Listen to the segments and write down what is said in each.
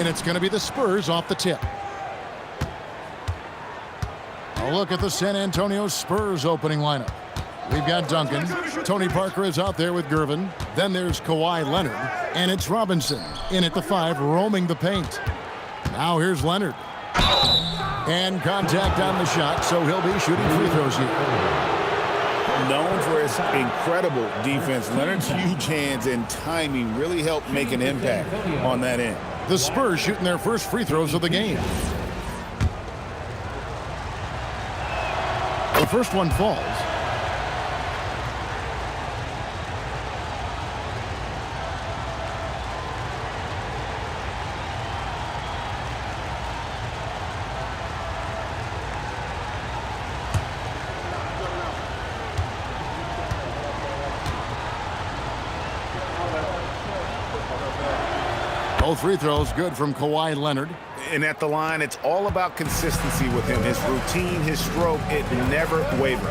and it's going to be the Spurs off the tip. A look at the San Antonio Spurs opening lineup. We've got Duncan. Tony Parker is out there with Gervin. Then there's Kawhi Leonard. And it's Robinson in at the 5, roaming the paint. Now here's Leonard. And contact on the shot, so he'll be shooting free throws here. Known for his incredible defense, Leonard's huge hands and timing really helped make an impact on that end. The Spurs shooting their first free throws of the game. The first one falls. Both free throws good from Kawhi Leonard. And at the line, it's all about consistency with him. His routine, his stroke, it never wavers.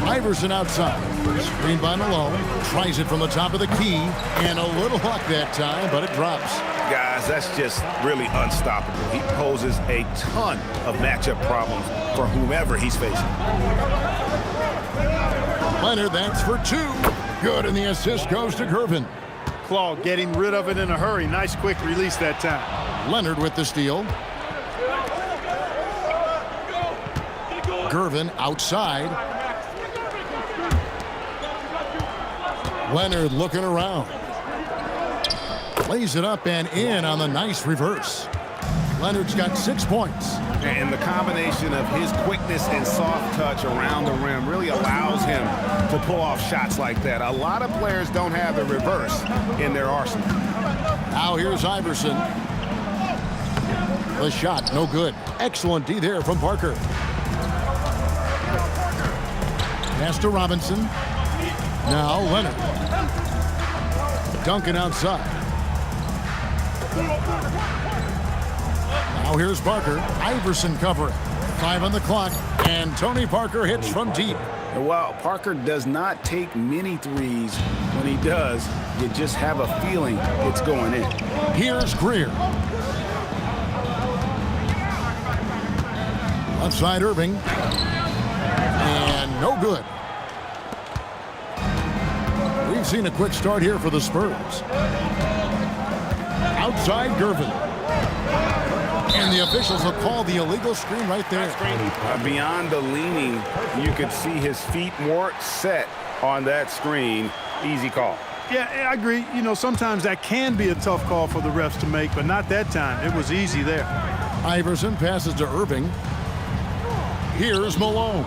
Iverson outside. Screen by Malone. Tries it from the top of the key. And a little luck that time, but it drops. Guys, that's just really unstoppable. He poses a ton of matchup problems for whomever he's facing. Leonard, that's for 2. Good, and the assist goes to Gervin. Claw getting rid of it in a hurry. Nice quick release that time. Leonard with the steal. Gervin outside. Leonard looking around. Lays it up and in on the nice reverse. Leonard's got 6 points. And the combination of his quickness and soft touch around the rim really allows him to pull off shots like that. A lot of players don't have the reverse in their arsenal. Now here's Iverson. The shot, no good. Excellent D there from Parker. Pass to Robinson. Now Leonard. Duncan outside. Now here's Parker. Iverson covering. 5 on the clock. And Tony Parker hits from deep. Well, Parker does not take many threes. When he does, you just have a feeling it's going in. Here's Greer. Left side Irving. And no good. We've seen a quick start here for the Spurs. Outside Gervin. And the officials will call the illegal screen right there. Beyond the leaning, you could see his feet more set on that screen. Easy call. Yeah, I agree. You know, sometimes that can be a tough call for the refs to make, but not that time. It was easy there. Iverson passes to Irving. Here's Malone.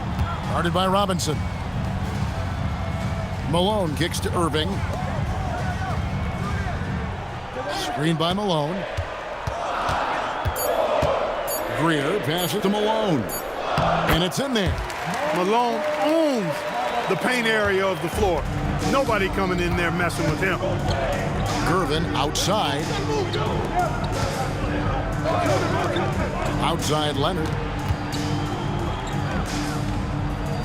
Guarded by Robinson. Malone kicks to Irving. Screen by Malone. Greer passes to Malone. And it's in there. Malone owns the paint area of the floor. Nobody coming in there messing with him. Gervin outside. Outside Leonard.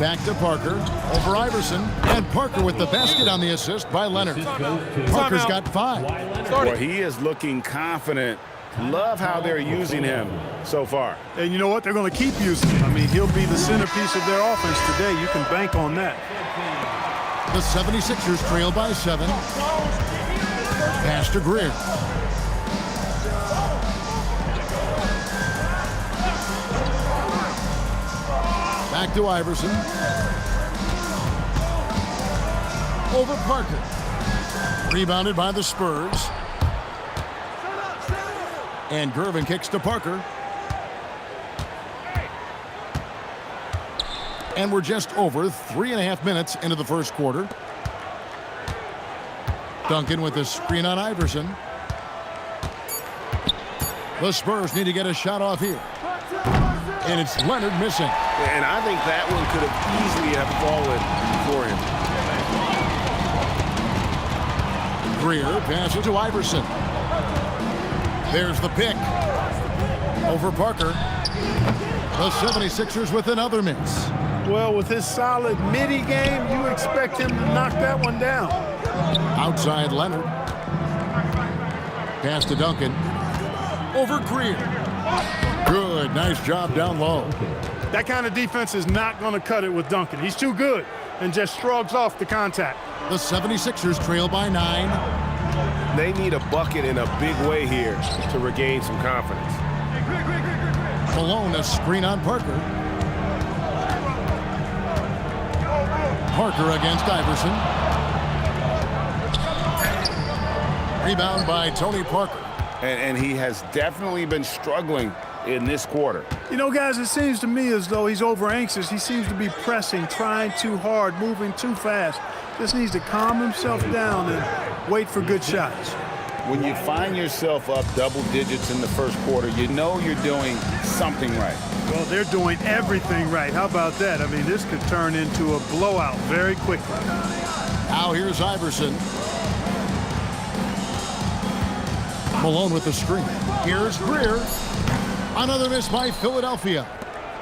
Back to Parker. Over Iverson. And Parker with the basket on the assist by Leonard. Parker's got 5. Well, he is looking confident. Love how they're using him so far. And you know what? They're going to keep using him. I mean, he'll be the centerpiece of their offense today. You can bank on that. The 76ers trail by 7. Pass to Greer. Back to Iverson. Over Parker. Rebounded by the Spurs. And Gervin kicks to Parker. And we're just over 3.5 minutes into the first quarter. Duncan with a screen on Iverson. The Spurs need to get a shot off here. And it's Leonard missing. And I think that one could have easily have fallen for him. Greer passes to Iverson. There's the pick. Over Parker. The 76ers with another miss. Well, with his solid midi game, you expect him to knock that one down. Outside Leonard. Pass to Duncan. Over Greer. Good. Nice job down low. That kind of defense is not going to cut it with Duncan. He's too good and just shrugs off the contact. The 76ers trail by 9. They need a bucket in a big way here to regain some confidence. Malone, a screen on Parker. Parker against Iverson. Rebound by Tony Parker. And he has definitely been struggling in this quarter. You know, guys, it seems to me as though he's over anxious. He seems to be pressing, trying too hard, moving too fast. Just needs to calm himself down and wait for good shots. When you find yourself up double digits in the first quarter, you know you're doing something right. Well, they're doing everything right. How about that? I mean, this could turn into a blowout very quickly. Now here's Iverson. Malone with the screen. Here's Greer. Another miss by Philadelphia.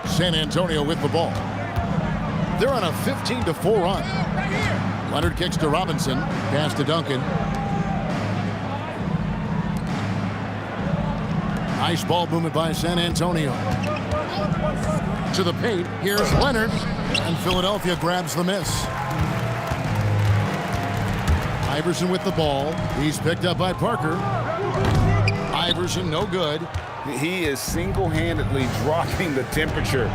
San Antonio with the ball. They're on a 15-4 run. Leonard kicks to Robinson. Pass to Duncan. Nice ball movement by San Antonio. To the paint. Here's Leonard. And Philadelphia grabs the miss. Iverson with the ball. He's picked up by Parker. Iverson, no good. He is single-handedly dropping the temperature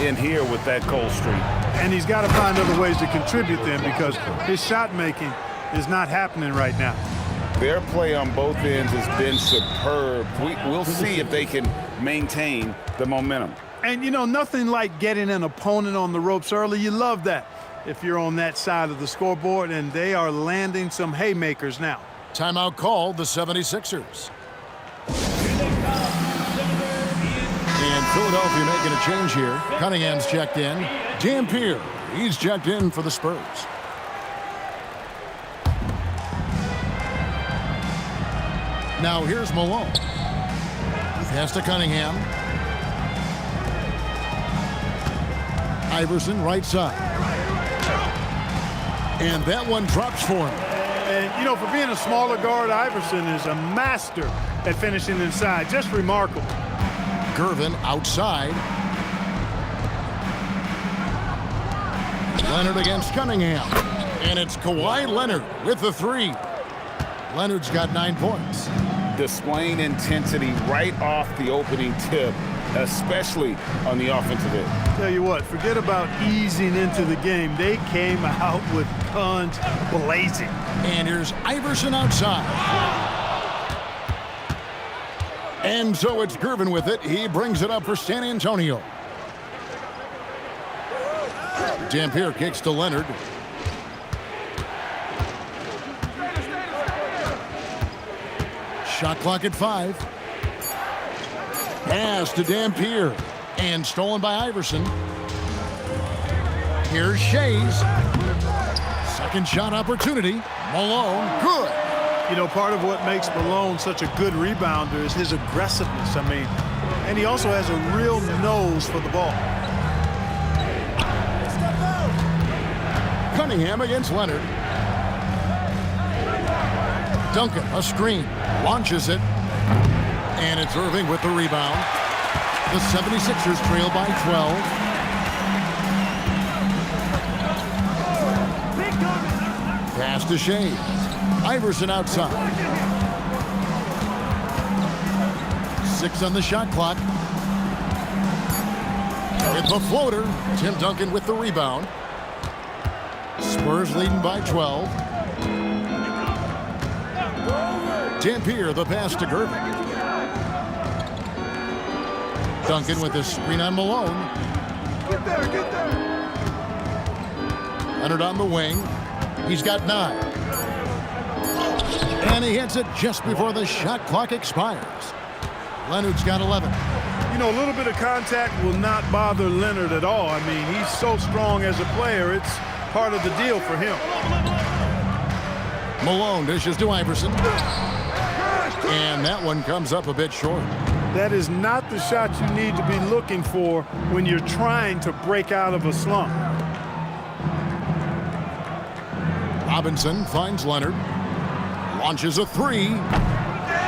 in here with that cold streak. And he's got to find other ways to contribute then because his shot making is not happening right now. Their play on both ends has been superb. We'll see if they can maintain the momentum. And, you know, nothing like getting an opponent on the ropes early. You love that if you're on that side of the scoreboard, and they are landing some haymakers now. Timeout called, the 76ers. And Philadelphia making a change here. Cunningham's checked in. Dampier, he's checked in for the Spurs. Now here's Malone. Pass to Cunningham. Iverson right side. And that one drops for him. And, you know, for being a smaller guard, Iverson is a master at finishing inside. Just remarkable. Gervin outside. Leonard against Cunningham. And it's Kawhi Leonard with the three. Leonard's got 9 points. Displaying intensity right off the opening tip, especially on the offensive end. Tell you what, forget about easing into the game. They came out with guns blazing. And here's Iverson outside. And so it's Gervin with it. He brings it up for San Antonio. Dampier kicks to Leonard. Shot clock at 5. Pass to Dampier. And stolen by Iverson. Here's Shays. Second shot opportunity. Malone, good. You know, part of what makes Malone such a good rebounder is his aggressiveness. I mean, and he also has a real nose for the ball. Cunningham against Leonard. Duncan, a screen, launches it. And it's Irving with the rebound. The 76ers trail by 12. Pass to Shea. Iverson outside. 6 on the shot clock. It's a floater. Tim Duncan with the rebound. Spurs leading by 12. Dampier, the pass to Gervin. Duncan with the screen on Malone. Get there. Leonard on the wing. He's got 9. And he hits it just before the shot clock expires. Leonard's got 11. You know, a little bit of contact will not bother Leonard at all. I mean, he's so strong as a player. It's part of the deal for him. Malone dishes to Iverson. And that one comes up a bit short. That is not the shot you need to be looking for when you're trying to break out of a slump. Robinson finds Leonard. Launches a 3.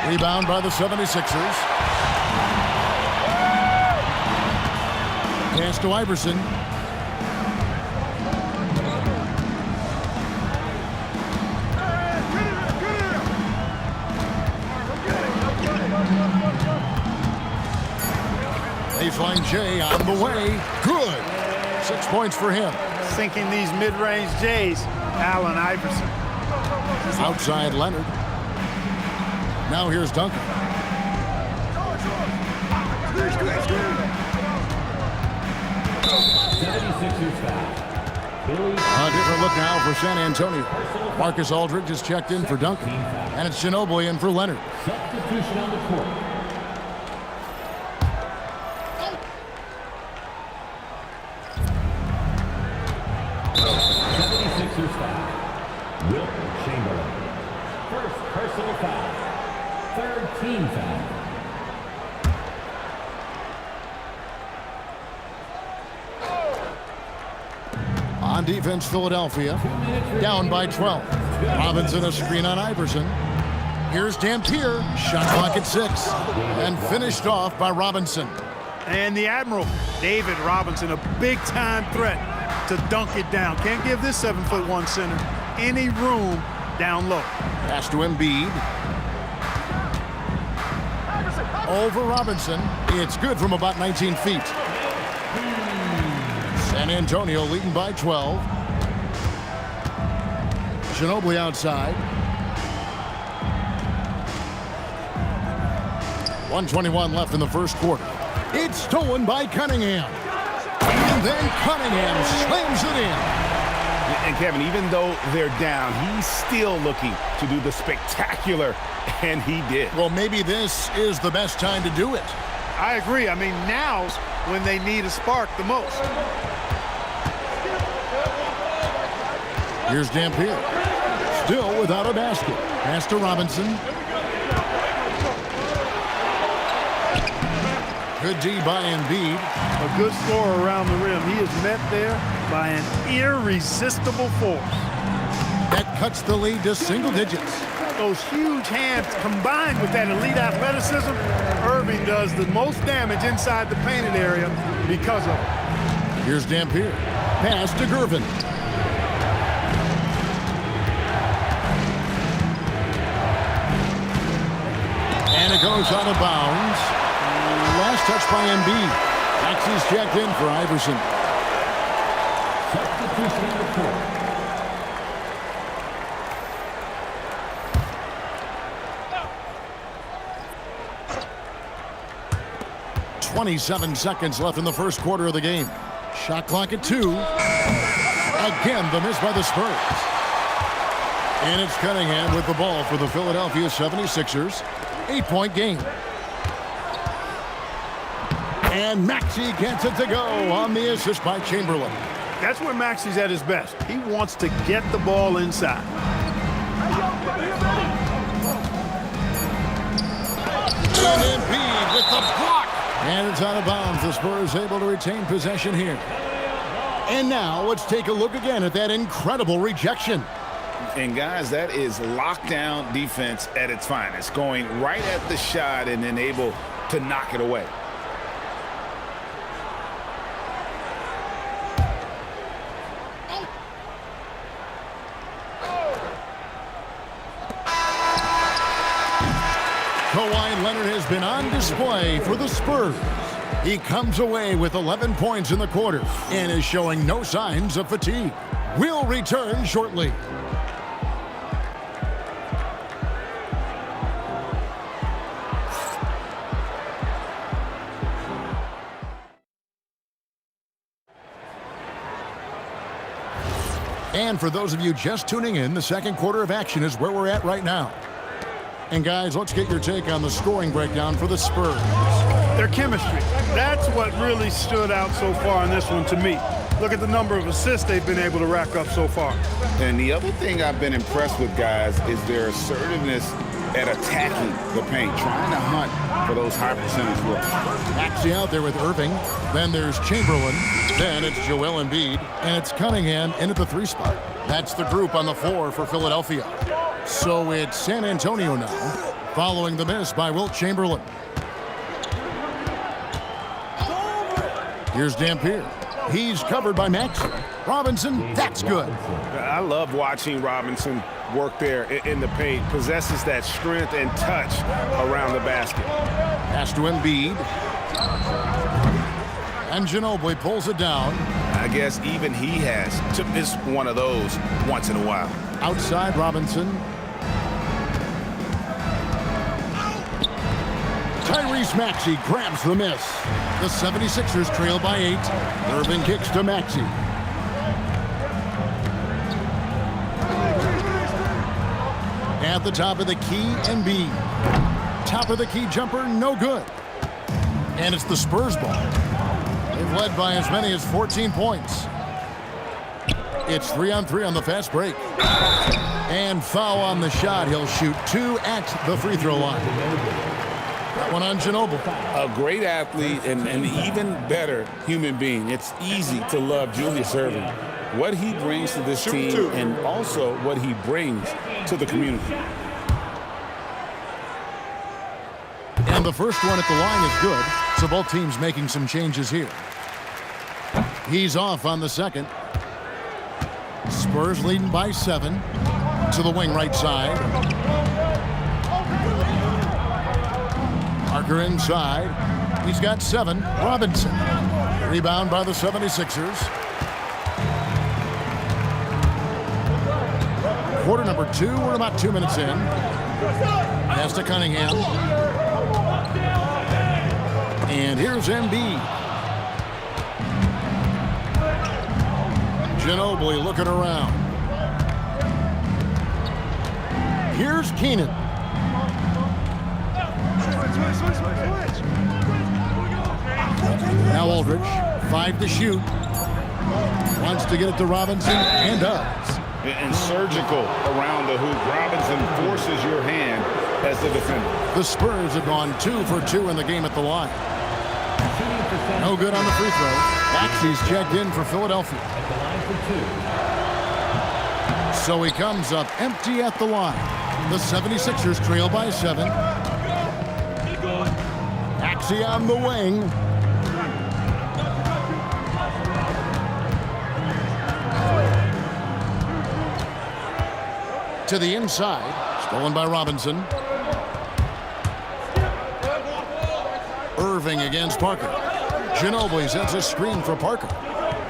Rebound by the 76ers. Pass to Iverson. Baseline J on the way. Good. 6 points for him. Sinking these mid-range J's, Allen Iverson. Outside Leonard. Now here's Duncan. A different look now for San Antonio. Marcus Aldridge has checked in for Duncan. And it's Ginobili in for Leonard. Substitution on the court. Will Chamberlain. First personal foul. Third team foul. On defense, Philadelphia. Down by 12. Robinson a screen on Iverson. Here's Dampier. Shot clock at 6. And finished off by Robinson. And the Admiral, David Robinson, a big-time threat to dunk it down. Can't give this 7'1" center any room down low. Pass to Embiid. Over Robinson. It's good from about 19 feet. San Antonio leading by 12. Ginobili outside. 1:21 left in the first quarter. It's stolen by Cunningham. And then Cunningham slams it in. And Kevin, even though they're down, he's still looking to do the spectacular, and he did. Well, maybe this is the best time to do it. I agree. I mean, now's when they need a spark the most. Here's Dampier. Still without a basket. Pass to Robinson. Good D by Embiid. A good scorer around the rim. He is met there by an irresistible force. That cuts the lead to single digits. Those huge hands combined with that elite athleticism, Irving does the most damage inside the painted area because of it. Here's Dampier. Pass to Gervin. And it goes out of bounds. Last touch by Embiid. Maxi's checked in for Iverson. Substitution on the court. 27 seconds left in the first quarter of the game. Shot clock at 2. Again, the miss by the Spurs. And it's Cunningham with the ball for the Philadelphia 76ers. 8-point game. And Maxey gets it to go on the assist by Chamberlain. That's where Maxey's at his best. He wants to get the ball inside. And Embiid with the block. And it's out of bounds. The Spurs able to retain possession here. And now let's take a look again at that incredible rejection. And guys, that is lockdown defense at its finest. Going right at the shot and then able to knock it away. Kawhi Leonard has been on display for the Spurs. He comes away with 11 points in the quarter and is showing no signs of fatigue. We'll return shortly. And for those of you just tuning in, the second quarter of action is where we're at right now. And guys, let's get your take on the scoring breakdown for the Spurs. Their chemistry. That's what really stood out so far in this one to me. Look at the number of assists they've been able to rack up so far. And the other thing I've been impressed with, guys, is their assertiveness at attacking the paint, trying to hunt for those high percentage looks. Maxey out there with Irving. Then there's Chamberlain. Then it's Joel Embiid. And it's Cunningham in at the 3 spot. That's the group on the floor for Philadelphia. So it's San Antonio now. following the miss by Wilt Chamberlain. Here's Dampier. He's covered by Maxey. Robinson, that's good. I love watching Robinson work there in the paint. Possesses that strength and touch around the basket. Pass to Embiid. And Ginobili pulls it down. I guess even he has to miss one of those once in a while. Outside Robinson. Tyrese Maxey grabs the miss. The 76ers trail by 8. Irving kicks to Maxey. At the top of the key, Embiid. Top of the key jumper, no good. And it's the Spurs ball. They've led by as many as 14 points. It's 3-on-3 on the fast break. And foul on the shot. He'll shoot 2 at the free throw line. That one on Ginobili. A great athlete and an even better human being. It's easy to love Julius Erving. What he brings to this team and also what he brings to the community. And the first one at the line is good. So both teams making some changes here. He's off on the second. Spurs leading by 7. To the wing right side. Parker inside. He's got 7. Robinson. Rebound by the 76ers. Quarter number 2. We're about 2 minutes in. Pass to Cunningham. And here's Embiid. Ginobili looking around. Here's Keenan. Now Aldridge, 5 to shoot. Wants to get it to Robinson, and does. And surgical around the hoop. Robinson forces your hand as the defender. The Spurs have gone 2 for 2 in the game at the line. No good on the free throw. Maxey's checked in for Philadelphia. So he comes up empty at the line. The 76ers trail by 7. Maxey on the wing. To the inside. Stolen by Robinson. Irving against Parker. Ginobili sets a screen for Parker.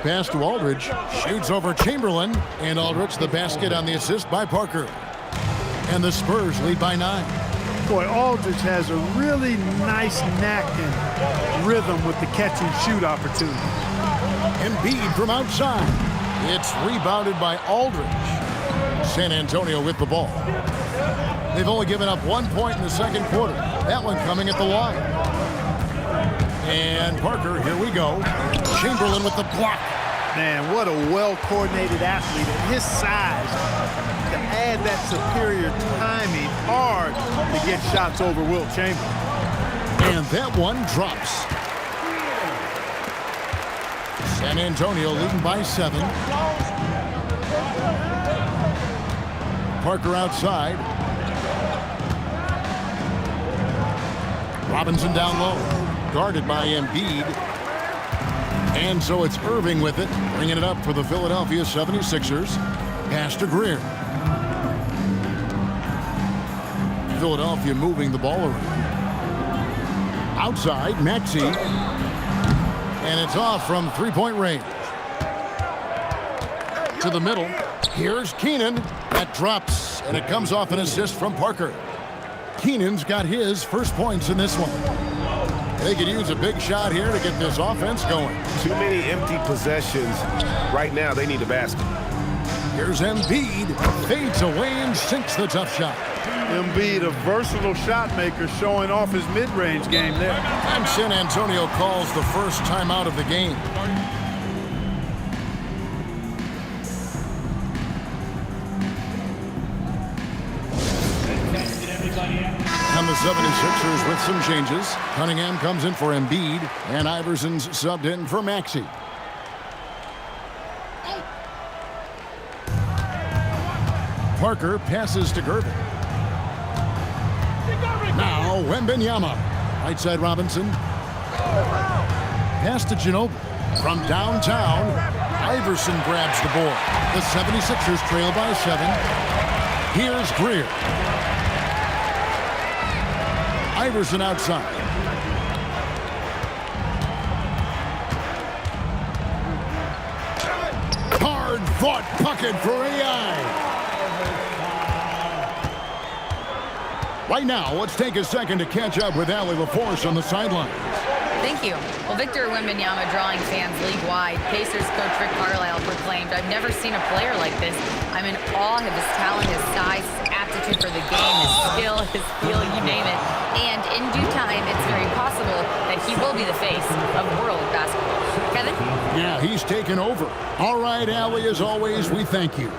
Pass to Aldridge. Shoots over Chamberlain. And Aldridge the basket on the assist by Parker. And the Spurs lead by 9. Boy, Aldridge has a really nice knack and rhythm with the catch and shoot opportunity. Embiid from outside. It's rebounded by Aldridge. San Antonio with the ball. They've only given up 1 point in the second quarter. That one coming at the line. And Parker, here we go. Chamberlain with the block. Man, what a well-coordinated athlete at his size. To add that superior timing, hard to get shots over Wilt Chamberlain. And that one drops. San Antonio leading by 7. Parker outside. Robinson down low. Guarded by Embiid. And so it's Irving with it, bringing it up for the Philadelphia 76ers. Pass to Greer. Philadelphia moving the ball around. Outside, Maxey. And it's off from three-point range. To the middle. Here's Keenan. That drops, and it comes off an assist from Parker. Keenan's got his first points in this one. They could use a big shot here to get this offense going. Too many empty possessions. Right now, they need a basket. Here's Embiid. Fades away and sinks the tough shot. Embiid, a versatile shot maker, showing off his mid-range game there. And San Antonio calls the first timeout of the game. And the 76ers with some changes. Cunningham comes in for Embiid, and Iverson's subbed in for Maxey. Parker passes to Gervin. Now Wembanyama. Right side Robinson. Pass to Ginobili. From downtown, Iverson grabs the board. The 76ers trail by 7. Here's Greer. Iverson outside. Hard-fought bucket for AI. Right now, let's take a second to catch up with Allie LaForce on the sidelines. Thank you. Well, Victor Wembanyama drawing fans league-wide. Pacers coach Rick Carlisle proclaimed, "I've never seen a player like this. I'm in awe of his talent, his size, his aptitude for the game, his skill, his feel, you name it. And in due time, it's very possible that he will be the face of world basketball." Kevin? Yeah, he's taken over. All right, Allie, as always, we thank you.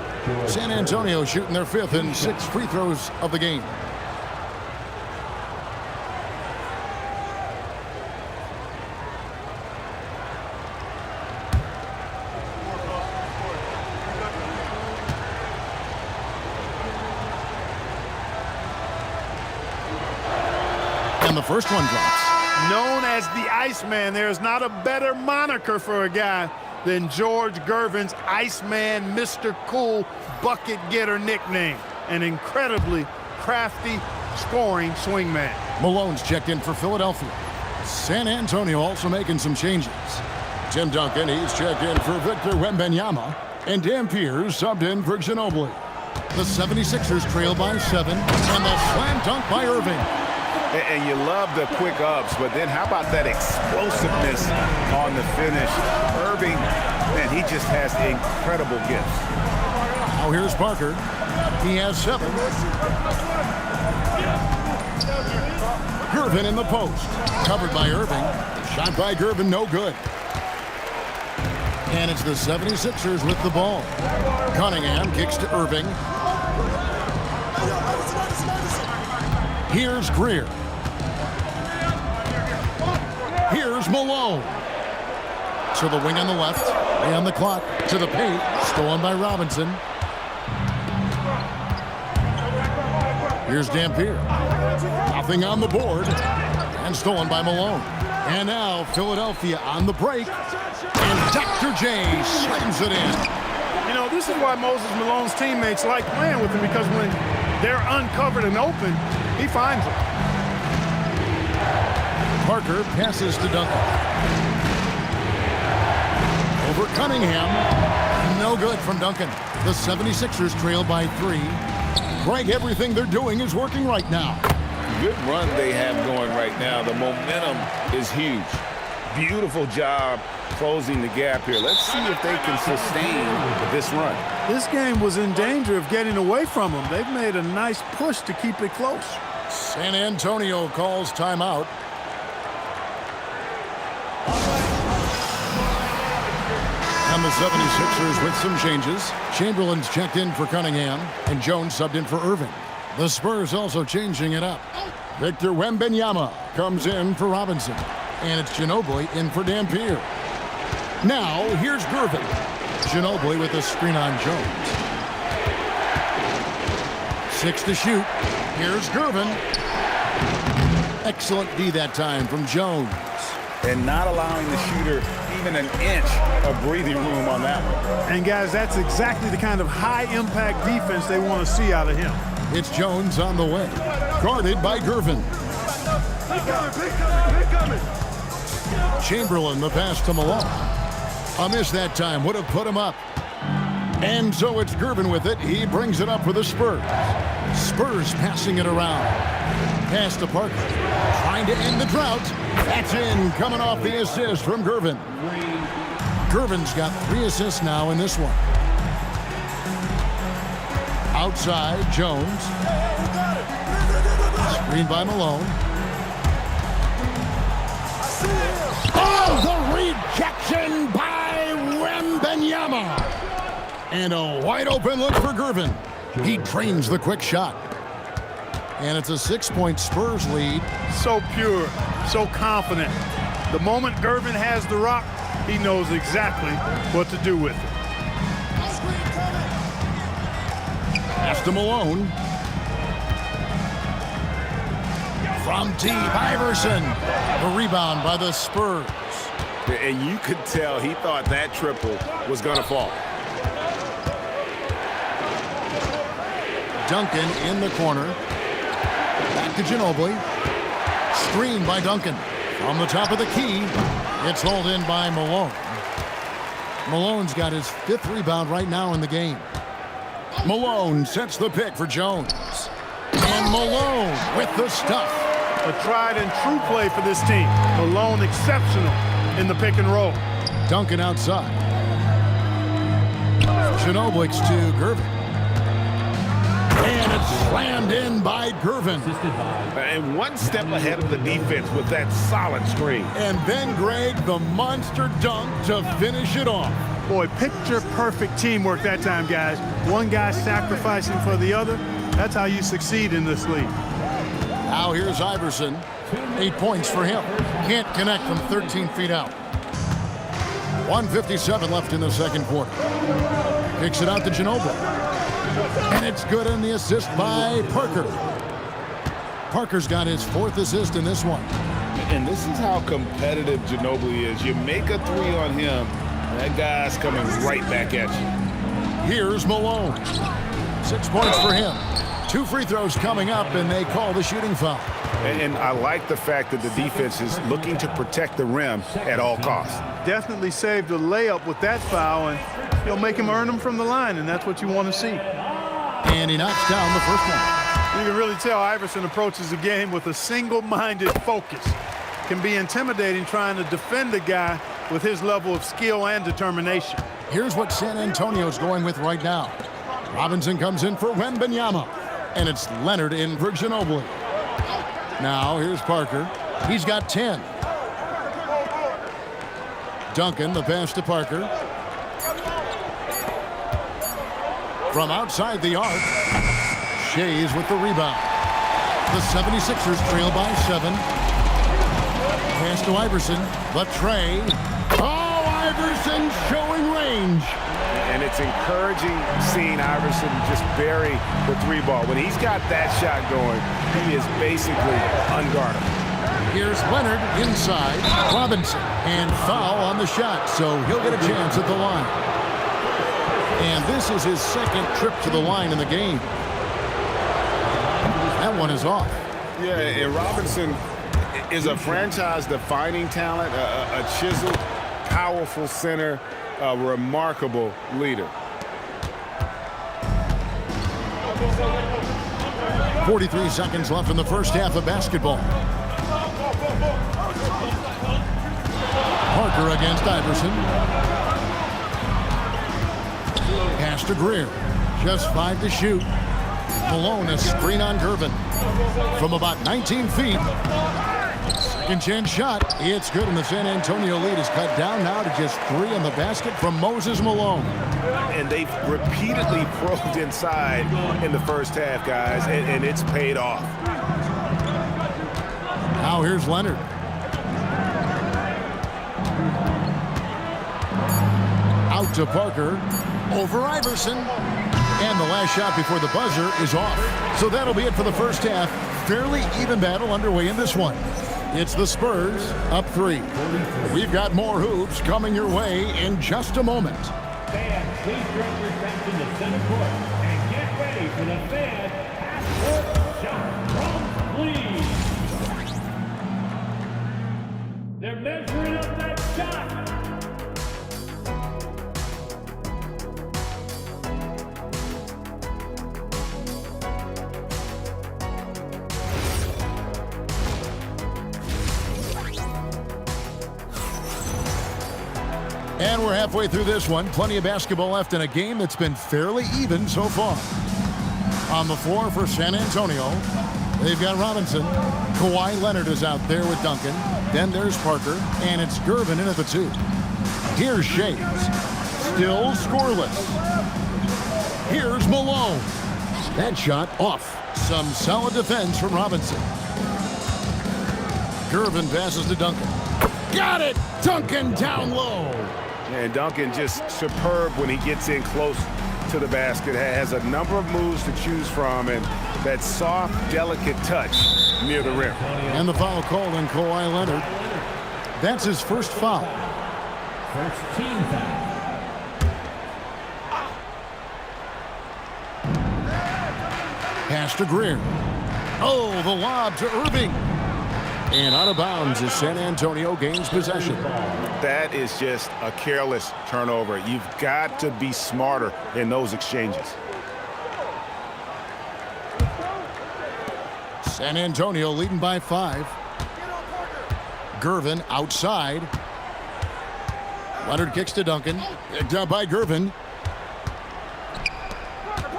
San Antonio shooting their 5th and 6th free throws of the game. And the first one drops. Known as the Iceman, there's not a better moniker for a guy than George Gervin's Iceman, Mr. Cool bucket getter nickname. An incredibly crafty scoring swingman. Malone's checked in for Philadelphia. San Antonio also making some changes. Tim Duncan, he's checked in for Victor Wembanyama. And Dampier subbed in for Ginobili. The 76ers trail by 7. And the slam dunk by Irving. And you love the quick ups, but then how about that explosiveness on the finish? Irving, man, he just has incredible gifts. Now here's Parker. He has 7. Gervin in the post. Covered by Irving. Shot by Gervin, no good. And it's the 76ers with the ball. Cunningham kicks to Irving. Here's Greer. Here's Malone. To the wing on the left. Way on the clock. To the paint. Stolen by Robinson. Here's Dampier. Nothing on the board. And stolen by Malone. And now Philadelphia on the break. And Dr. J slams it in. You know, this is why Moses Malone's teammates like playing with him, because when they're uncovered and open, he finds them. Parker passes to Duncan. Over Cunningham. No good from Duncan. The 76ers trail by 3. Greg, everything they're doing is working right now. Good run they have going right now. The momentum is huge. Beautiful job closing the gap here. Let's see if they can sustain this run. This game was in danger of getting away from them. They've made a nice push to keep it close. San Antonio calls timeout. And the 76ers with some changes. Chamberlain's checked in for Cunningham, and Jones subbed in for Irving. The Spurs also changing it up. Victor Wembanyama comes in for Robinson, and it's Ginobili in for Dampier. Now, here's Gervin. Ginobili with a screen on Jones. 6 to shoot. Here's Gervin. Excellent D that time from Jones. And not allowing the shooter even an inch of breathing room on that one. And guys, that's exactly the kind of high-impact defense they want to see out of him. It's Jones on the way. Guarded by Gervin. Chamberlain, the pass to Malone. A miss that time would have put him up. And so it's Gervin with it. He brings it up for the Spurs. Spurs passing it around. Pass to Parker. Trying to end the drought. That's in. Coming off the assist from Gervin. Gervin's got 3 assists now in this one. Outside, Jones. Screen by Malone. Oh, the rejection by Wembanyama. And a wide open look for Gervin. He drains the quick shot. And it's a 6-point Spurs lead. So pure, so confident. The moment Gervin has the rock, he knows exactly what to do with it. Pass to Malone. From deep, Iverson. The rebound by the Spurs. And you could tell he thought that triple was going to fall. Duncan in the corner. Back to Ginobili. Screen by Duncan. From the top of the key, it's hauled in by Malone. Malone's got his 5th rebound right now in the game. Malone sets the pick for Jones. And Malone with the stuff. A tried and true play for this team. Malone exceptional in the pick and roll. Duncan outside. Ginobili to Gervin. And it's slammed in by Gervin. And one step ahead of the defense with that solid screen. And then Greg, the monster dunk to finish it off. Boy, picture-perfect teamwork that time, guys. One guy sacrificing for the other. That's how you succeed in this league. Now here's Iverson. 8 points for him. Can't connect from 13 feet out. 1:57 left in the second quarter. Kicks it out to Ginobili. And it's good in the assist by Parker. Parker's got his 4th assist in this one. And this is how competitive Ginobili is. You make a 3 on him, that guy's coming right back at you. Here's Malone. 6 points for him. 2 free throws coming up, and they call the shooting foul. And I like the fact that the defense is looking to protect the rim at all costs. Definitely saved a layup with that foul, and he'll make him earn them from the line, and that's what you want to see. And he knocks down the first one. You can really tell Iverson approaches the game with a single-minded focus. Can be intimidating trying to defend a guy with his level of skill and determination. Here's what San Antonio's going with right now. Robinson comes in for Wembanyama. And it's Leonard in for Ginobili. Now here's Parker. He's got 10. Duncan, the pass to Parker. From outside the arc, Shays with the rebound. The 76ers trail by 7. Pass to Iverson. The tray. Oh, Iverson showing range. And it's encouraging seeing Iverson just bury the 3 ball. When he's got that shot going, he is basically unguardable. Here's Leonard inside. Robinson. And foul on the shot, so he'll get a chance at the line. And this is his 2nd trip to the line in the game. That one is off. Yeah, and Robinson is a franchise-defining talent, a chiseled, powerful center, a remarkable leader. 43 seconds left in the first half of basketball. Parker against Iverson. Pass to Greer. Just 5 to shoot. Malone, a screen on Gervin. From about 19 feet. Second chance shot. It's good, and the San Antonio lead is cut down now to just 3 in the basket from Moses Malone. And they've repeatedly probed inside in the first half, guys, and it's paid off. Now here's Leonard. Out to Parker. Over Iverson. And the last shot before the buzzer is off. So that'll be it for the first half. Fairly even battle underway in this one. It's the Spurs up 3. We've got more hoops coming your way in just a moment. Fans, please direct your attention to center court and get ready for the fan half-court shot. Please. They're measuring up that shot. And we're halfway through this one. Plenty of basketball left in a game that's been fairly even so far. On the floor for San Antonio, they've got Robinson. Kawhi Leonard is out there with Duncan. Then there's Parker, and it's Gervin in at the 2. Here's Shays. Still scoreless. Here's Malone. That shot off. Some solid defense from Robinson. Gervin passes to Duncan. Got it! Duncan down low. And Duncan just superb when he gets in close to the basket. Has a number of moves to choose from, and That soft, delicate touch near the rim. And the foul called on Kawhi Leonard. That's his first foul. First team foul. Pass to Greer. Oh, the lob to Irving. And out of bounds as San Antonio gains possession. That is just a careless turnover. You've got to be smarter in those exchanges. San Antonio leading by 5. Gervin outside. Leonard kicks to Duncan. Picked up by Gervin.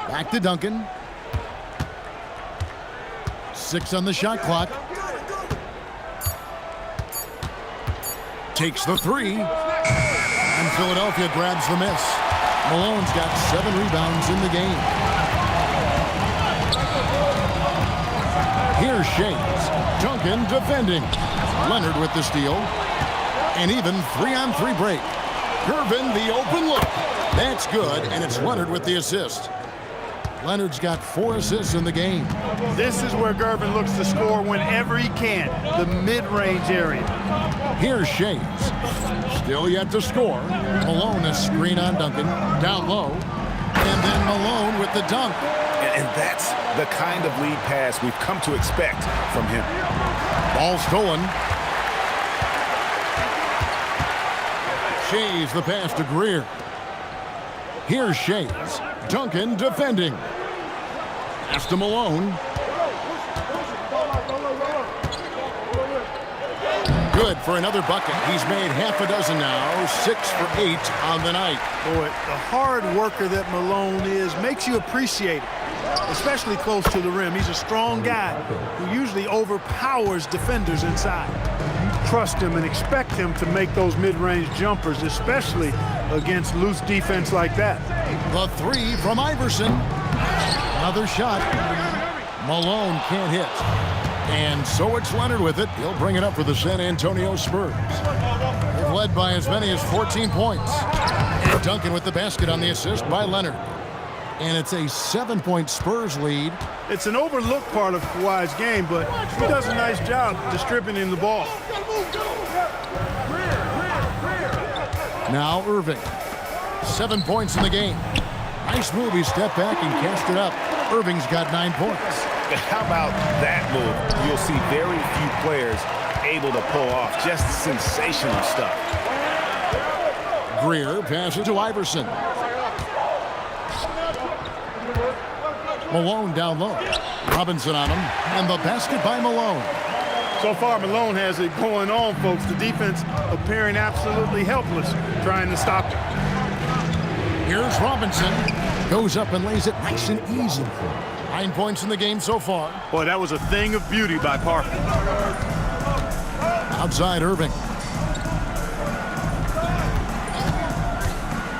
Back to Duncan. 6 on the shot clock. Takes the 3. And Philadelphia grabs the miss. Malone's got 7 rebounds in the game. Here's Shades. Duncan defending. Leonard with the steal. And even 3-on-3 break. Gervin, the open look. That's good, and it's Leonard with the assist. Leonard's got 4 assists in the game. This is where Gervin looks to score whenever he can, the mid-range area. Here's Shades. Still yet to score. Malone a screen on Duncan. Down low. And then Malone with the dunk. And that's the kind of lead pass we've come to expect from him. Ball stolen. Shades the pass to Greer. Here's Shades. Duncan defending. Pass to Malone. Good for another bucket. He's made half a dozen now. 6 for 8 on the night. Boy, the hard worker that Malone is makes you appreciate it, especially close to the rim. He's a strong guy who usually overpowers defenders inside. Trust him and expect him to make those mid-range jumpers, especially against loose defense like that. The 3 from Iverson. Another shot. Malone can't hit. And so it's Leonard with it. He'll bring it up for the San Antonio Spurs. They've led by as many as 14 points. And Duncan with the basket on the assist by Leonard. And it's a 7-point Spurs lead. It's an overlooked part of Kawhi's game, but he does a nice job distributing the ball. Now Irving. 7 points in the game. Nice move. He stepped back and cast it up. Irving's got 9 points. How about that move? You'll see very few players able to pull off just sensational stuff. Greer passes to Iverson. Malone down low. Robinson on him. And the basket by Malone. So far, Malone has it going on, folks. The defense appearing absolutely helpless trying to stop it. Here's Robinson. Goes up and lays it nice and easy. 9 points in the game so far. Boy, that was a thing of beauty by Parker. Outside Irving.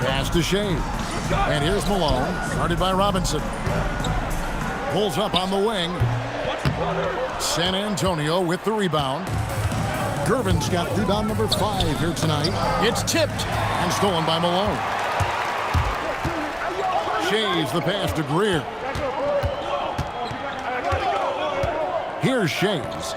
Pass to Shades. And here's Malone. Guarded by Robinson. Pulls up on the wing. San Antonio with the rebound. Gervin's got rebound number 5 here tonight. It's tipped and stolen by Malone. Shades the pass to Greer. Here's Shades.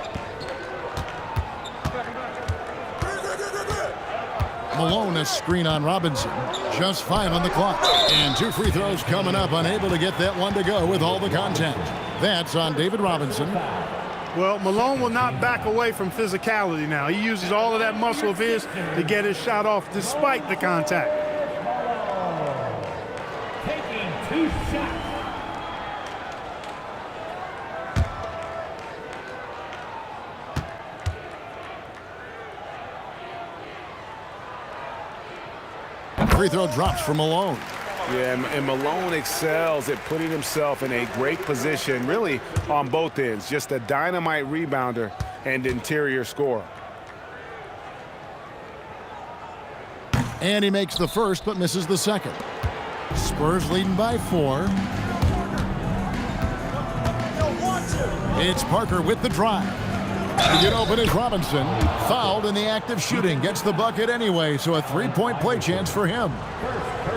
Malone a screen on Robinson. Just 5 on the clock. And 2 free throws coming up. Unable to get that one to go with all the contact. That's on David Robinson. Well, Malone will not back away from physicality now. He uses all of that muscle of his to get his shot off despite the contact. Taking 2 shots. Free throw drops for Malone. Yeah, and Malone excels at putting himself in a great position, really on both ends. Just a dynamite rebounder and interior scorer. And he makes the first, but misses the second. Spurs leading by 4. It's Parker with the drive. To get open is Robinson. Fouled in the act of shooting. Gets the bucket anyway, so a 3-point play chance for him.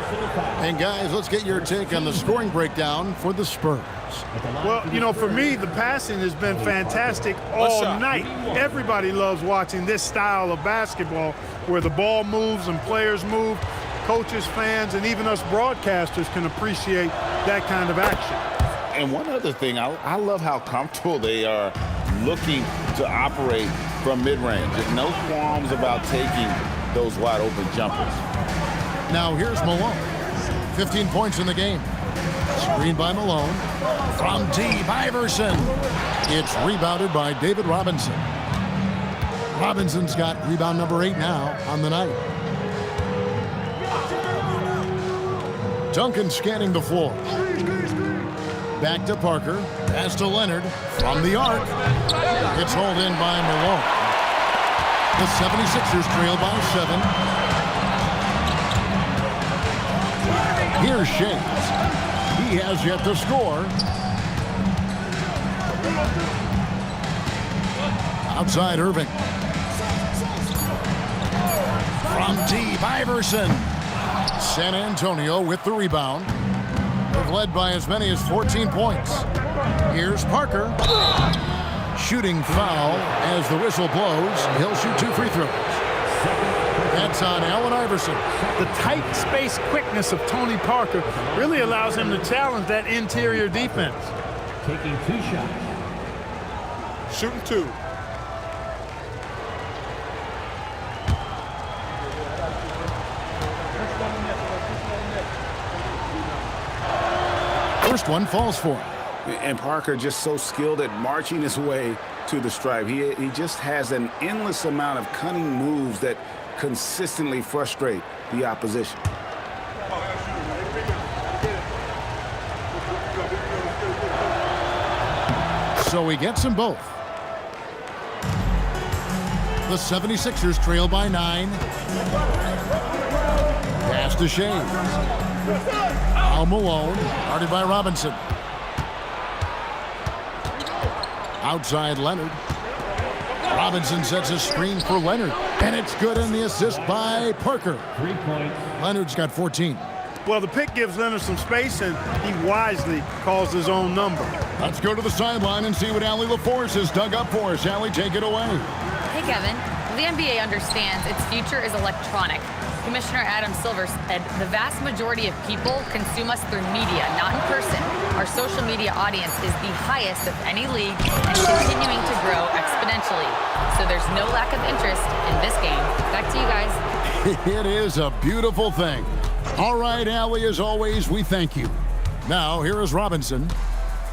personal foul. And guys, let's get your take on the scoring breakdown for the Spurs. Well, you know, for me, the passing has been fantastic all night. Everybody loves watching this style of basketball where the ball moves and players move. Coaches, fans, and even us broadcasters can appreciate that kind of action. And one other thing, I love how comfortable they are looking to operate from mid-range. There's no qualms about taking those wide-open jumpers. Now here's Malone. 15 points in the game. Screen by Malone. From deep, Iverson. It's rebounded by David Robinson. Robinson's got rebound number 8 now on the night. Duncan scanning the floor. Back to Parker. Pass to Leonard from the arc. It's hauled in by Malone. The 76ers trail by 7. Here's Shades. He has yet to score. Outside Irving. From deep, Iverson. San Antonio with the rebound. They've led by as many as 14 points. Here's Parker. Shooting foul as the whistle blows. He'll shoot 2 free throws. That's on Allen Iverson. The tight space quickness of Tony Parker really allows him to challenge that interior defense. Taking 2 shots. Shooting 2. First one falls for him. And Parker just so skilled at marching his way to the stripe. He just has an endless amount of cunning moves that consistently frustrate the opposition. So he gets them both. The 76ers trail by 9. Pass to Shades. Al Malone, guarded by Robinson. Outside Leonard. Robinson sets a screen for Leonard. And it's good in the assist by Parker. 3 points. Leonard's got 14. Well, the pick gives Leonard some space, and he wisely calls his own number. Let's go to the sideline and see what Allie LaForce has dug up for us. Allie, take it away. Hey, Kevin. The NBA understands its future is electronic. Commissioner Adam Silver said the vast majority of people consume us through media, not in person. Our social media audience is the highest of any league and continuing to grow exponentially. So there's no lack of interest in this game. Back to you guys. It is a beautiful thing. All right, Allie, as always, we thank you. Now, here is Robinson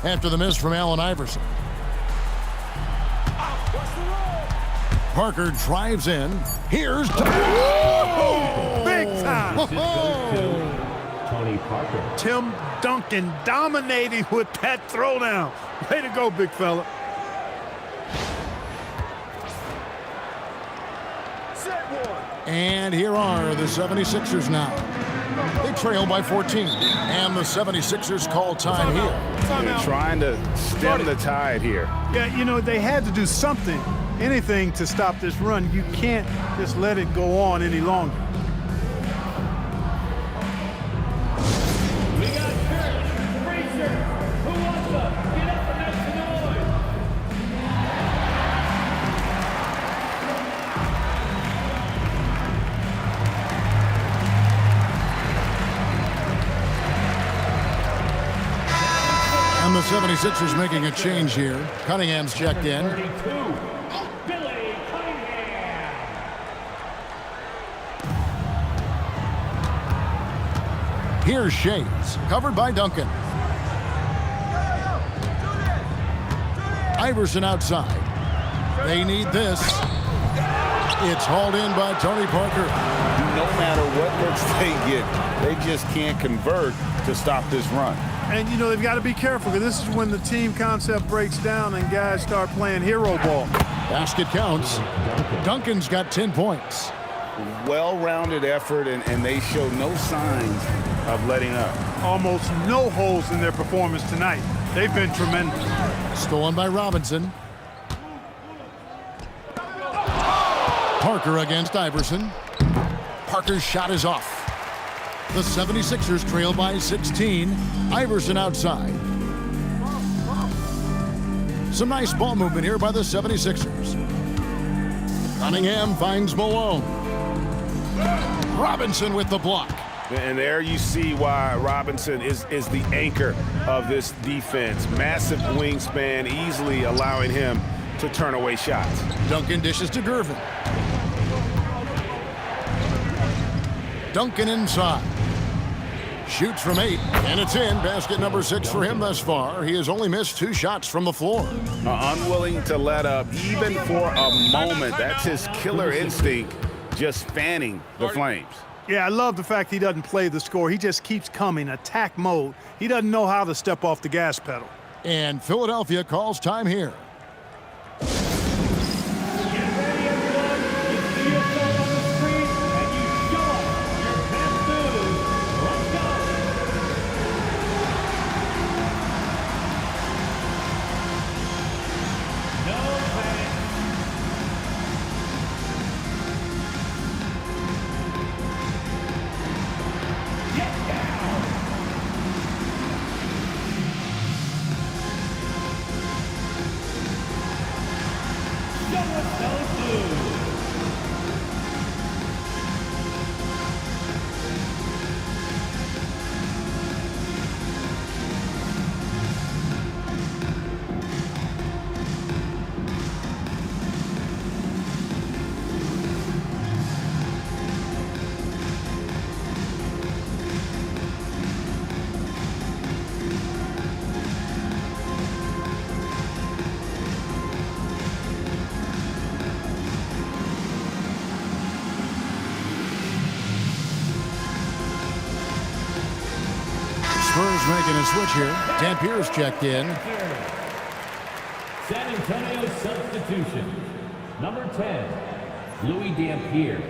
after the miss from Allen Iverson. Parker drives in. Here's... Big time! Tony Parker. Tim Duncan dominating with that throwdown. Way to go, big fella. And here are the 76ers now. They trail by 14. And the 76ers call time here. They're trying to stem the tide here. Yeah, you know, they had to do something, anything to stop this run. You can't just let it go on any longer. We got Church, Fraser. Who wants up? Get up and make some noise. And the 76ers making a change here. Cunningham's checked in. 32. Billy Cunningham. Here's Shades, covered by Duncan. Iverson outside. They need this. It's hauled in by Tony Parker. No matter what looks they get, they just can't convert to stop this run. And, you know, they've got to be careful because this is when the team concept breaks down and guys start playing hero ball. Basket counts. Duncan's got 10 points. Well-rounded effort, and they show no signs of letting up. Almost no holes in their performance tonight. They've been tremendous. Stolen by Robinson. Parker against Iverson. Parker's shot is off. The 76ers trail by 16. Iverson outside. Some nice ball movement here by the 76ers. Cunningham finds Malone. Robinson with the block. And there you see why Robinson is the anchor of this defense. Massive wingspan, easily allowing him to turn away shots. Duncan dishes to Gervin. Duncan inside. Shoots from 8, and it's in. Basket number 6 for him thus far. He has only missed 2 shots from the floor. Unwilling to let up even for a moment. That's his killer instinct, just fanning the flames. Yeah, I love the fact he doesn't play the score. He just keeps coming, attack mode. He doesn't know how to step off the gas pedal. And Philadelphia calls time here. Spurs making a switch here. Dampier's checked in. San Antonio substitution. Number 10, Louis Dampier.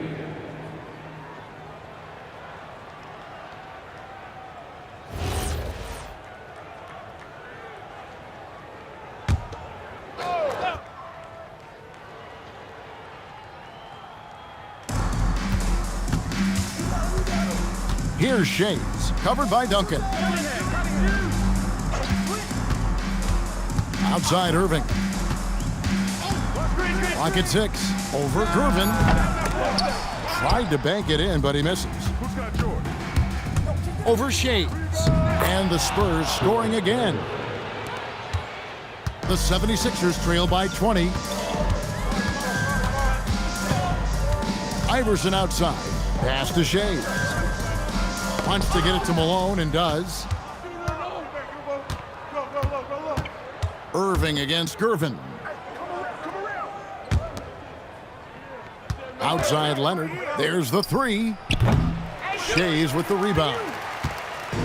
Here's Shades, covered by Duncan. Outside Irving. Clock at 6. Over Gervin. Tried to bank it in, but he misses. Over Shades. And the Spurs scoring again. The 76ers trail by 20. Iverson outside. Pass to Shades. Wants to get it to Malone and does. Irving against Gervin. Outside Leonard. There's the 3. Shays with the rebound.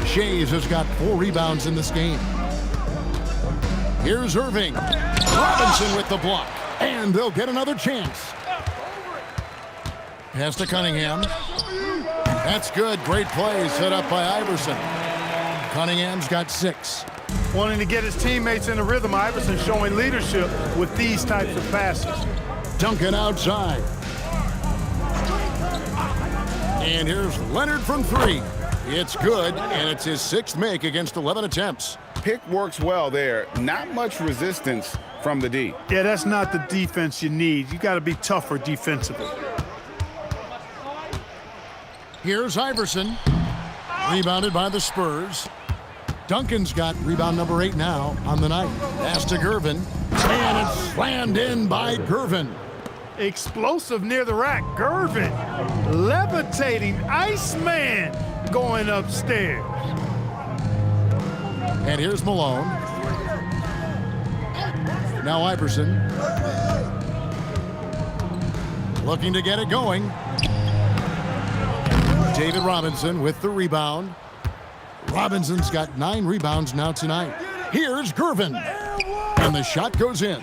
Shays has got 4 rebounds in this game. Here's Irving. Robinson with the block. And they'll get another chance. Pass to Cunningham. That's good. Great play set up by Iverson. Cunningham's got 6. Wanting to get his teammates in a rhythm, Iverson showing leadership with these types of passes. Duncan outside. And here's Leonard from 3. It's good, and it's his 6th make against 11 attempts. Pick works well there. Not much resistance from the D. Yeah, that's not the defense you need. You got to be tougher defensively. Here's Iverson. Rebounded by the Spurs. Duncan's got rebound number 8 now on the night. Pass to Gervin. And it's slammed in by Gervin. Explosive near the rack. Gervin levitating. Iceman going upstairs. And here's Malone. Now Iverson. Looking to get it going. David Robinson with the rebound. Robinson's got 9 rebounds now tonight. Here's Gervin. And the shot goes in.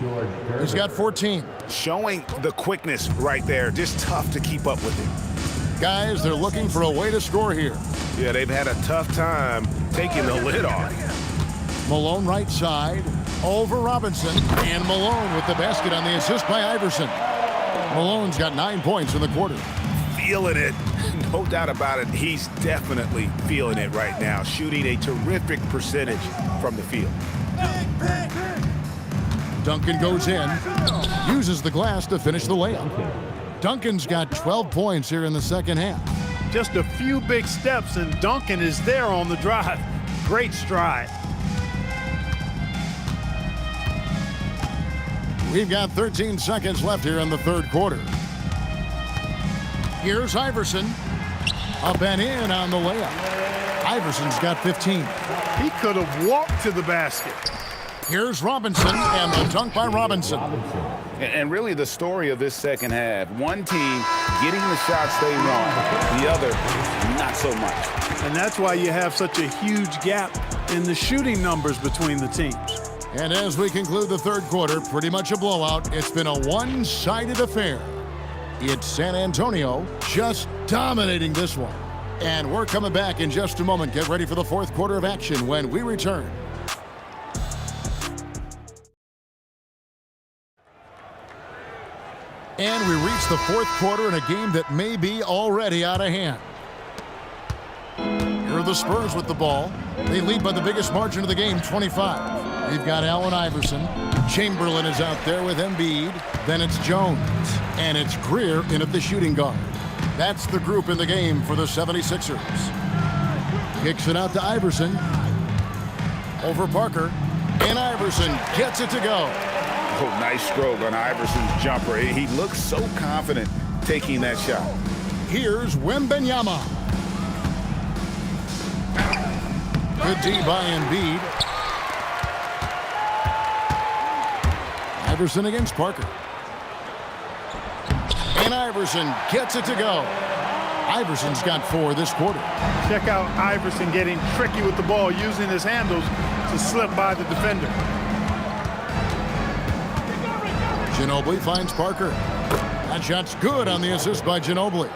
He's got 14. Showing the quickness right there. Just tough to keep up with him. Guys, they're looking for a way to score here. Yeah, they've had a tough time taking the lid off. Malone right side. Over Robinson. And Malone with the basket on the assist by Iverson. Malone's got 9 points in the quarter. feeling it. No doubt about it, he's definitely feeling it right now, shooting a terrific percentage from the field. Duncan goes in, uses the glass to finish the layup. Duncan's got 12 points here in the second half. Just a few big steps, and Duncan is there on the drive. Great stride. We've got 13 seconds left here in the third quarter. Here's Iverson. Up and in on the layup. Iverson's got 15. He could have walked to the basket. Here's Robinson, and the dunk by Robinson. And really the story of this second half, one team getting the shots they want, the other not so much. And that's why you have such a huge gap in the shooting numbers between the teams. And as we conclude the third quarter, pretty much a blowout. It's been a one-sided affair. It's San Antonio just dominating this one. And we're coming back in just a moment. Get ready for the fourth quarter of action when we return. And we reach the fourth quarter in a game that may be already out of hand. Here are the Spurs with the ball. They lead by the biggest margin of the game, 25. We've got Allen Iverson. Chamberlain is out there with Embiid. Then it's Jones. And it's Greer in at the shooting guard. That's the group in the game for the 76ers. Kicks it out to Iverson. Over Parker. And Iverson gets it to go. Oh, nice stroke on Iverson's jumper. He looks so confident taking that shot. Here's Wembanyama. Good D by Embiid. Iverson against Parker. And Iverson gets it to go. Iverson's got 4 this quarter. Check out Iverson getting tricky with the ball, using his handles to slip by the defender. Ginobili finds Parker. That shot's good on the assist by Ginobili.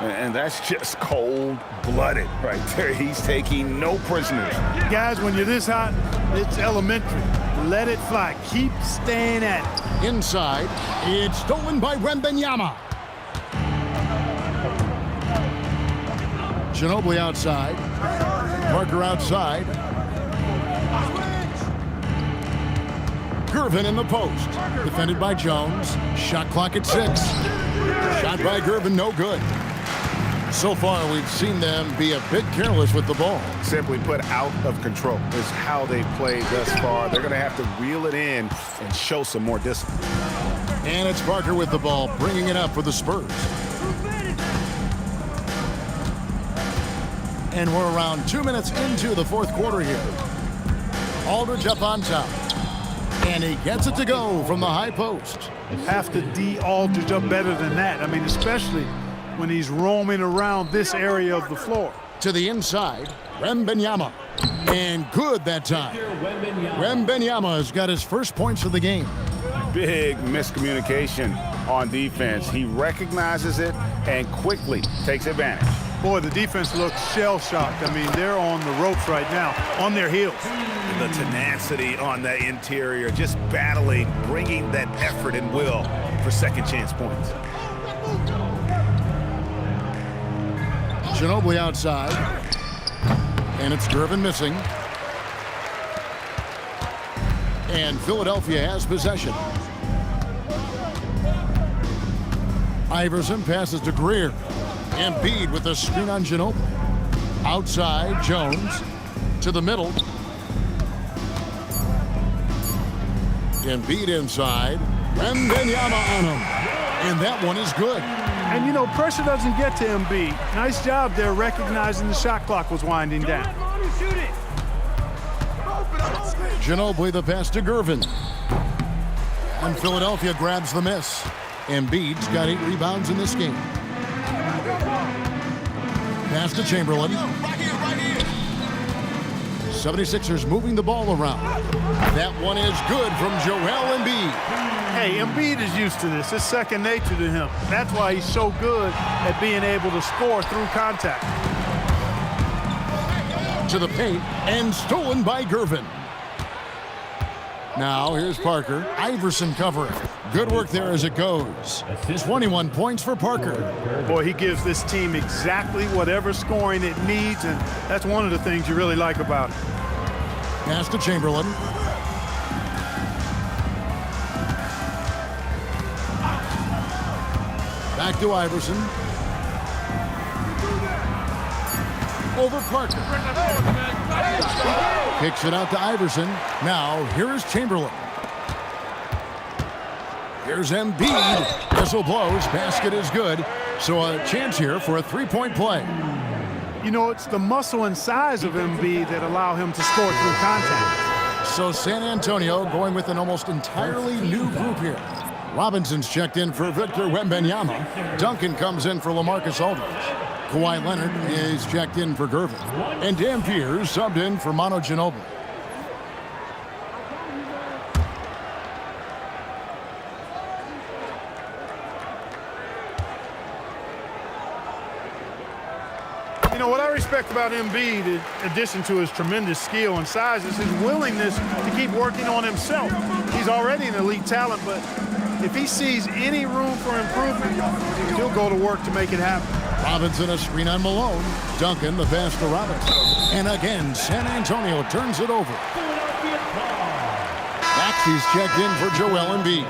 And that's just cold-blooded right there. He's taking no prisoners. Guys, when you're this hot, it's elementary. Let it fly. Keep staying at it. Inside, it's stolen by Wembanyama. Ginobili outside. Parker outside. Gervin in the post. Defended by Jones. Shot clock at 6. Shot by Gervin, no good. So far, we've seen them be a bit careless with the ball. Simply put, out of control is how they've played thus far. They're going to have to reel it in and show some more discipline. And it's Parker with the ball, bringing it up for the Spurs. And we're around 2 minutes into the fourth quarter here. Aldridge up on top. And he gets it to go from the high post. Have to D Aldridge up better than that. I mean, especially when he's roaming around this area of the floor. To the inside, Wembanyama. And good that time. Wembanyama has got his first points of the game. Big miscommunication on defense. He recognizes it and quickly takes advantage. Boy, the defense looks shell-shocked. I mean, they're on the ropes right now, on their heels. The tenacity on the interior, just battling, bringing that effort and will for second chance points. Ginobili outside. And it's Gervin missing. And Philadelphia has possession. Iverson passes to Greer. Embiid with the screen on Ginobili. Outside, Jones. To the middle. Embiid inside. Wembanyama on him. And that one is good. And, you know, pressure doesn't get to Embiid. Nice job there recognizing the shot clock was winding down. Ginobili the pass to Gervin. And Philadelphia grabs the miss. Embiid's got 8 rebounds in this game. Pass to Chamberlain. 76ers moving the ball around. That one is good from Joel Embiid. Hey, Embiid is used to this. It's second nature to him. That's why he's so good at being able to score through contact. To the paint and stolen by Gervin. Now here's Parker. Iverson covering. Good work there as it goes. 21 points for Parker. Boy, he gives this team exactly whatever scoring it needs, and that's one of the things you really like about it. Pass to Chamberlain. Back to Iverson. Over Parker. Kicks it out to Iverson. Now, here is Chamberlain. Here's Embiid. Whistle blows. Basket is good. So a chance here for a three-point play. You know, it's the muscle and size of Embiid that allow him to score through contact. So San Antonio going with an almost entirely new group here. Robinson's checked in for Victor Wembanyama. Duncan comes in for LaMarcus Aldridge. Kawhi Leonard is checked in for Gervin. And Dampier subbed in for Manu Ginobili. You know, what I respect about Embiid, in addition to his tremendous skill and size, is his willingness to keep working on himself. He's already an elite talent, but if he sees any room for improvement, he'll go to work to make it happen. Robinson a screen on Malone. Duncan the pass to Robinson. And again, San Antonio turns it over. Maxey's checked in for Joel Embiid.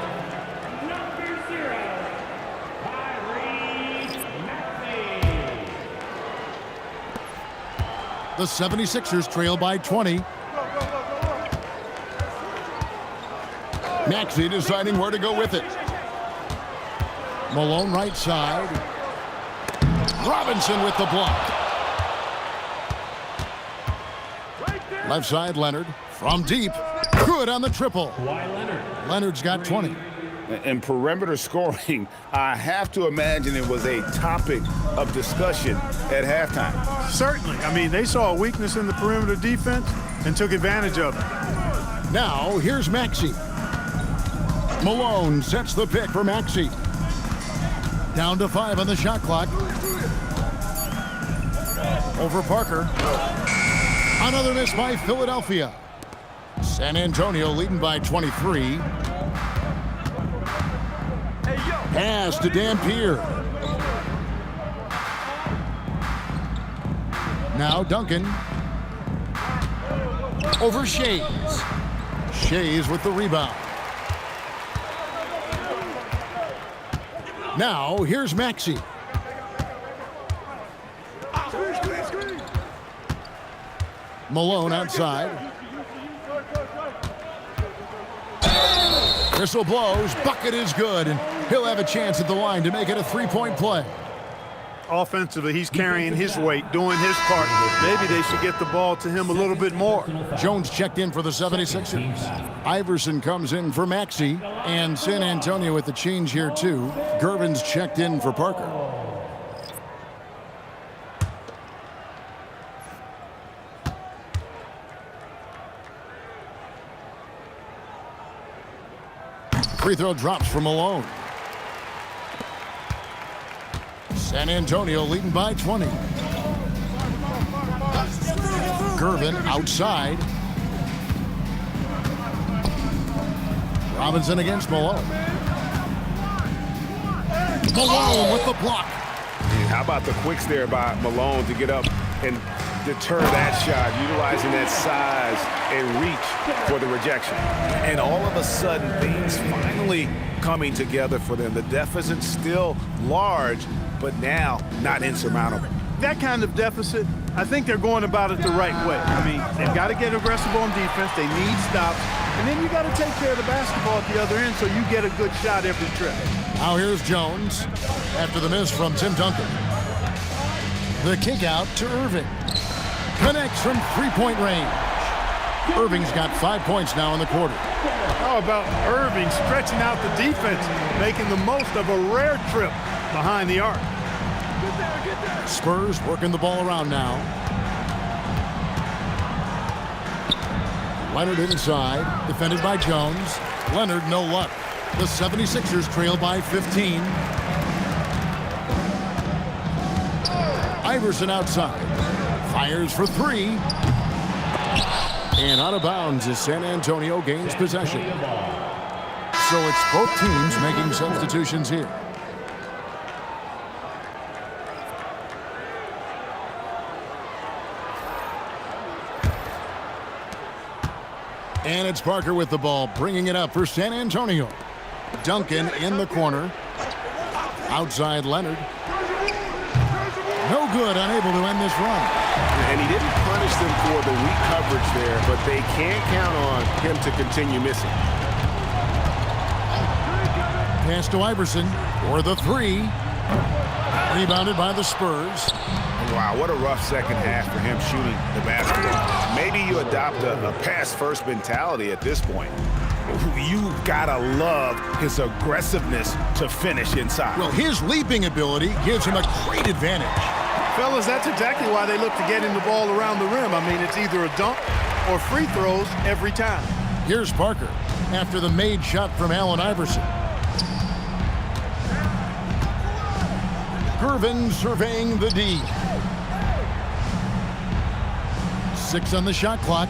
The 76ers trail by 20. Maxey deciding where to go with it. Malone right side. Robinson with the block. Left side, Leonard. From deep. Good on the triple. Leonard's got 20. And perimeter scoring, I have to imagine it was a topic of discussion at halftime. Certainly. I mean, they saw a weakness in the perimeter defense and took advantage of it. Now, here's Maxey. Malone sets the pick for Maxey. Down to 5 on the shot clock. Over Parker. Another miss by Philadelphia. San Antonio leading by 23. Pass to Dampier. Now Duncan. Over Shays. Shays with the rebound. Now here's Maxey. Malone outside. Whistle blows. Bucket is good, and he'll have a chance at the line to make it a three-point play. Offensively, he's carrying his weight, doing his part. Maybe they should get the ball to him a little bit more. Jones checked in for the 76ers. Iverson comes in for Maxey, and San Antonio with the change here too. Gervin's checked in for Parker. Free throw drops for Malone. San Antonio leading by 20. Gervin outside. Robinson against Malone. Malone with the block. How about the quicks there by Malone to get up and deter that shot, utilizing that size and reach for the rejection. And all of a sudden, things finally coming together for them. The deficit still large, but now not insurmountable. That kind of deficit, I think they're going about it the right way. I mean, they've got to get aggressive on defense. They need stops. And then you got to take care of the basketball at the other end so you get a good shot every trip. Now here's Jones after the miss from Tim Duncan. The kick out to Irving. Connects from three-point range. Irving's got 5 points now in the quarter. How about Irving stretching out the defense, making the most of a rare trip behind the arc. Spurs working the ball around now. Leonard inside, defended by Jones. Leonard no luck. The 76ers trail by 15. Iverson outside. Fires for three. And out of bounds as San Antonio gains possession. So it's both teams making substitutions here. And it's Parker with the ball, bringing it up for San Antonio. Duncan in the corner. Outside Leonard. No good, unable to end this run. And he didn't punish them for the weak coverage there, but they can't count on him to continue missing. Pass to Iverson for the three. Rebounded by the Spurs. Wow, what a rough second half for him shooting the basketball. Maybe you adopt a pass-first mentality at this point. You gotta love his aggressiveness to finish inside. Well, his leaping ability gives him a great advantage. Fellas, that's exactly why they look to get him the ball around the rim. I mean, it's either a dunk or free throws every time. Here's Parker after the made shot from Allen Iverson. Gervin surveying the D. 6 on the shot clock.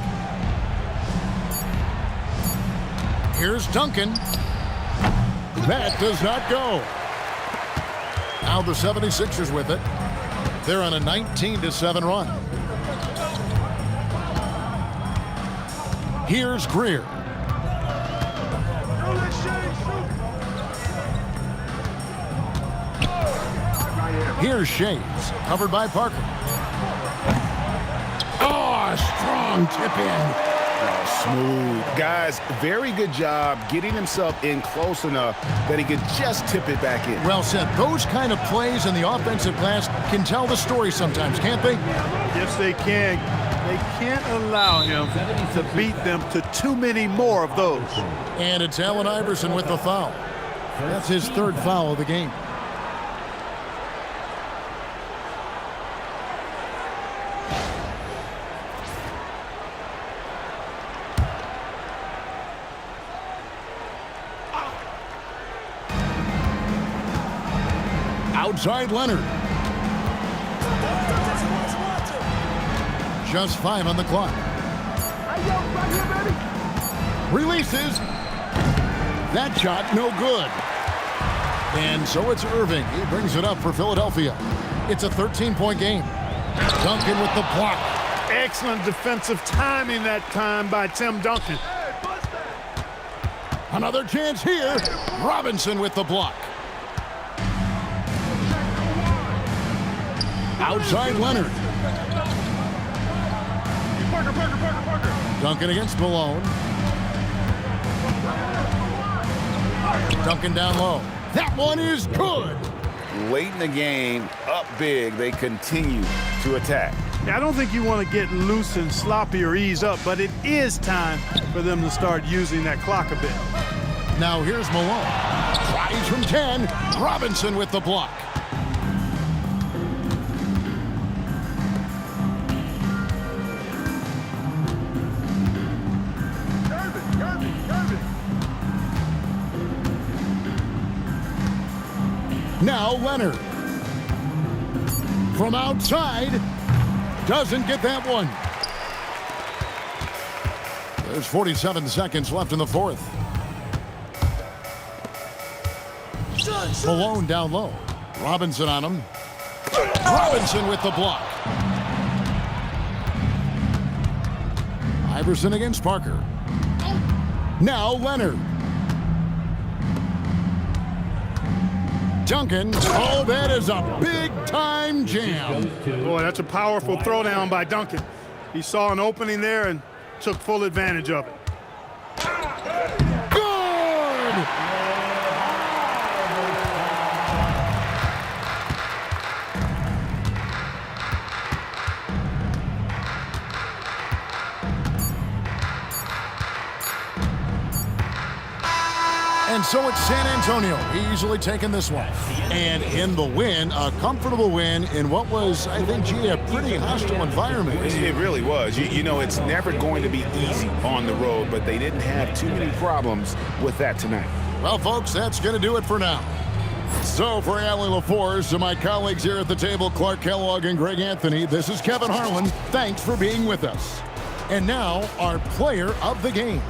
Here's Duncan. That does not go. Now the 76ers with it. They're on a 19-7 run. Here's Greer. Here's Shades, covered by Parker. Oh, a strong tip in. Smooth. Guys, very good job getting himself in close enough that he could just tip it back in. Well said. Those kind of plays in the offensive glass can tell the story sometimes, can't they? Yes, they can. They can't allow him to beat them to too many more of those. And it's Allen Iverson with the foul. That's his 3rd foul of the game. Outside Leonard. Just 5 on the clock. Releases. That shot no good. And so it's Irving. He brings it up for Philadelphia. It's a 13-point game. Duncan with the block. Excellent defensive timing that time by Tim Duncan. Another chance here. Robinson with the block. Outside Leonard. Duncan against Malone. Duncan down low. That one is good. Late in the game, up big, they continue to attack. I don't think you want to get loose and sloppy or ease up, but it is time for them to start using that clock a bit. Now here's Malone. Tries from 10. Robinson with the block. Now Leonard. From outside. Doesn't get that one. There's 47 seconds left in the 4th. Malone down low. Robinson on him. Robinson with the block. Iverson against Parker. Now Leonard. Duncan. Oh, that is a big-time jam. Boy, that's a powerful throwdown by Duncan. He saw an opening there and took full advantage of it. Good! And so it's San Antonio easily taking this one. And in the win, a comfortable win in what was, I think, a pretty hostile environment. It really was. You know, it's never going to be easy on the road, but they didn't have too many problems with that tonight. Well, folks, that's going to do it for now. So for Allie LaForce and my colleagues here at the table, Clark Kellogg and Greg Anthony, this is Kevin Harlan. Thanks for being with us. And now, our player of the game.